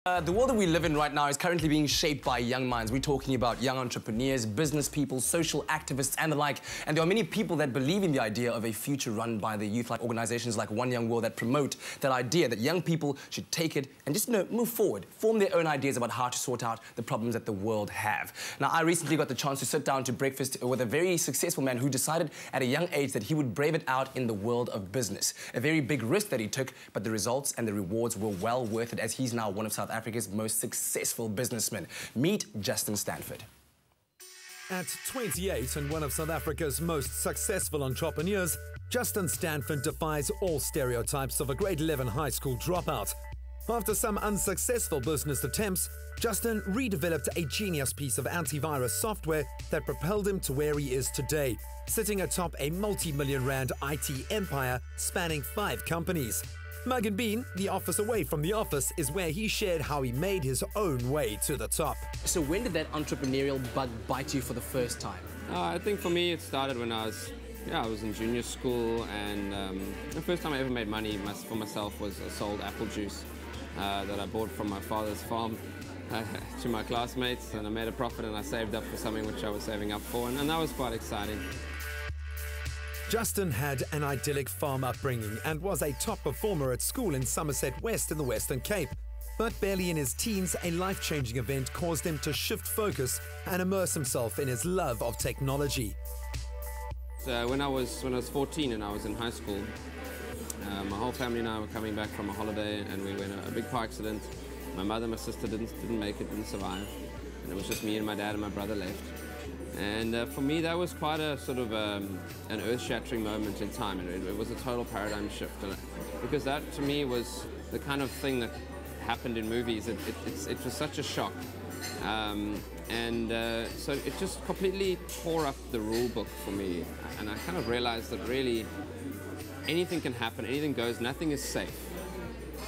The world that we live in right now is currently being shaped by young minds. We're talking about young entrepreneurs, business people, social activists, and the like. And there are many people that believe in the idea of a future run by the youth, like organizations like One Young World that promote that idea that young people should take it and just move forward, form their own ideas about how to sort out the problems that the world have. Now, I recently got the chance to sit down to breakfast with a very successful man who decided at a young age that he would brave it out in the world of business. A very big risk that he took, but the results and the rewards were well worth it, as he's now one of South Africa's most successful businessmen. Meet Justin Stanford. At 28 and one of South Africa's most successful entrepreneurs, Justin Stanford defies all stereotypes of a grade 11 high school dropout. After some unsuccessful business attempts, Justin redeveloped a genius piece of antivirus software that propelled him to where he is today, sitting atop a multi-million rand IT empire spanning 5 companies. Mugg and Bean, the office away from the office, is where he shared how he made his own way to the top. So when did that entrepreneurial bug bite you for the first time? I think for me it started when I was in junior school, and the first time I ever made money for myself was I sold apple juice that I bought from my father's farm to my classmates, and I made a profit and I saved up for something which I was saving up for, and that was quite exciting. Justin had an idyllic farm upbringing and was a top performer at school in Somerset West in the Western Cape. But barely in his teens, a life-changing event caused him to shift focus and immerse himself in his love of technology. So when I was 14 and I was in high school, my whole family and I were coming back from a holiday, and we were in a big car accident. My mother and my sister didn't make it, didn't survive, and it was just me and my dad and my brother left. And for me, that was quite a sort of an earth-shattering moment in time, and it was a total paradigm shift. Because that, to me, was the kind of thing that happened in movies. It was such a shock. So it just completely tore up the rule book for me. And I kind of realized that really anything can happen, anything goes, nothing is safe.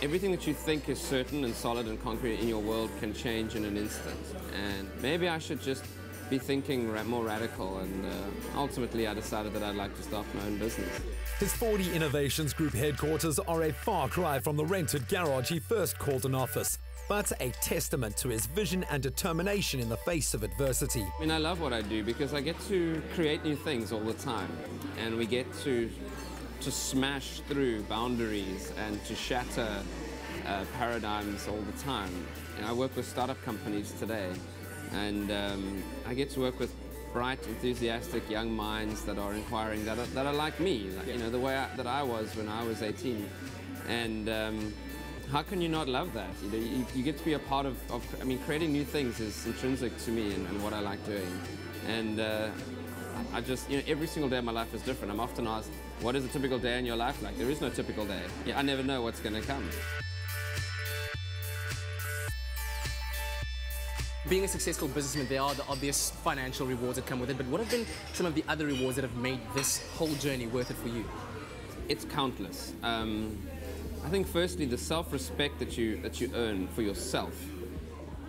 Everything that you think is certain and solid and concrete in your world can change in an instant. And maybe I should just be thinking more radical, and ultimately I decided that I'd like to start my own business. His 40 Innovations Group headquarters are a far cry from the rented garage he first called an office, but a testament to his vision and determination in the face of adversity. I mean, I love what I do because I get to create new things all the time, and we get to smash through boundaries and to shatter paradigms all the time. And I work with startup companies today, and I get to work with bright, enthusiastic young minds that are inquiring, that are like me, you know, the way that I was when I was 18. And how can you not love that? You know, you get to be a part of I mean, creating new things is intrinsic to me and what I like doing. And I just, you know, every single day of my life is different. I'm often asked, what is a typical day in your life like? There is no typical day. I never know what's going to come. Being a successful businessman, there are the obvious financial rewards that come with it, but what have been some of the other rewards that have made this whole journey worth it for you? It's countless. I think firstly, the self-respect that you earn for yourself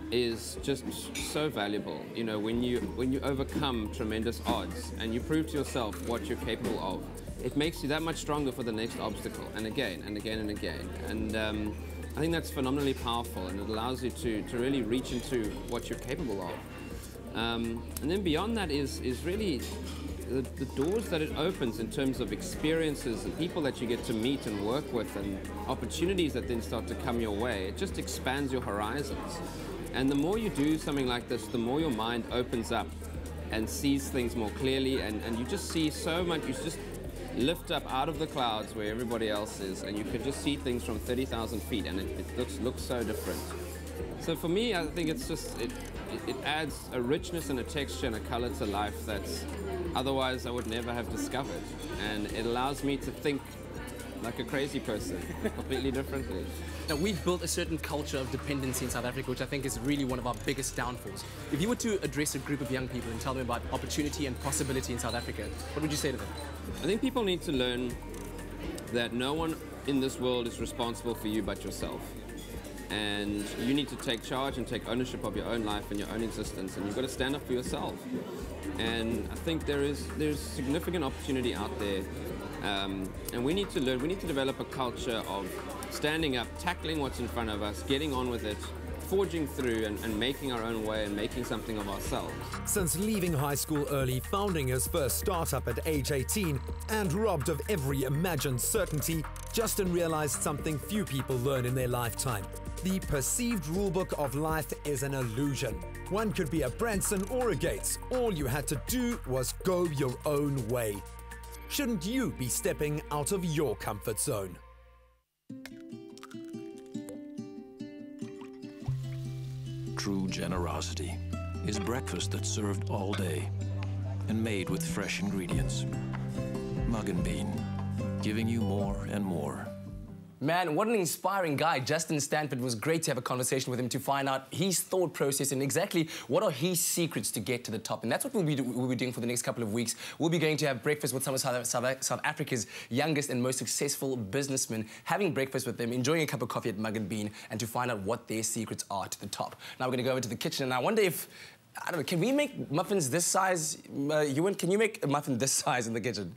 is just so valuable. You know, when you overcome tremendous odds and you prove to yourself what you're capable of, it makes you that much stronger for the next obstacle, and again and again and again. And I think that's phenomenally powerful, and it allows you to really reach into what you're capable of. And then beyond that is really the doors that it opens in terms of experiences and people that you get to meet and work with, and opportunities that then start to come your way. It just expands your horizons. And the more you do something like this, the more your mind opens up and sees things more clearly, and you just see so much. You just lift up out of the clouds where everybody else is, and you can just see things from 30,000 feet, and it looks so different. So for me, I think it's just, it adds a richness and a texture and a color to life that's otherwise I would never have discovered. And it allows me to think like a crazy person, completely differently. Now, we've built a certain culture of dependency in South Africa, which I think is really one of our biggest downfalls. If you were to address a group of young people and tell them about opportunity and possibility in South Africa, what would you say to them? I think people need to learn that no one in this world is responsible for you but yourself. And you need to take charge and take ownership of your own life and your own existence, and you've got to stand up for yourself. And I think there's significant opportunity out there, and we need to develop a culture of standing up, tackling what's in front of us, getting on with it, forging through and making our own way and making something of ourselves. Since leaving high school early, founding his first startup at age 18, and robbed of every imagined certainty, Justin realized something few people learn in their lifetime. The perceived rulebook of life is an illusion. One could be a Branson or a Gates. All you had to do was go your own way. Shouldn't you be stepping out of your comfort zone? True generosity is breakfast that's served all day and made with fresh ingredients. Mugg and Bean, giving you more and more. Man, what an inspiring guy. Justin Stanford. Was great to have a conversation with him to find out his thought process and exactly what are his secrets to get to the top. And that's what we'll be doing for the next couple of weeks. We'll be going to have breakfast with some of South Africa's youngest and most successful businessmen, having breakfast with them, enjoying a cup of coffee at Mugg and Bean, and to find out what their secrets are to the top. Now we're going to go over to the kitchen, and I wonder if, I don't know, can we make muffins this size? Ewan, can you make a muffin this size in the kitchen?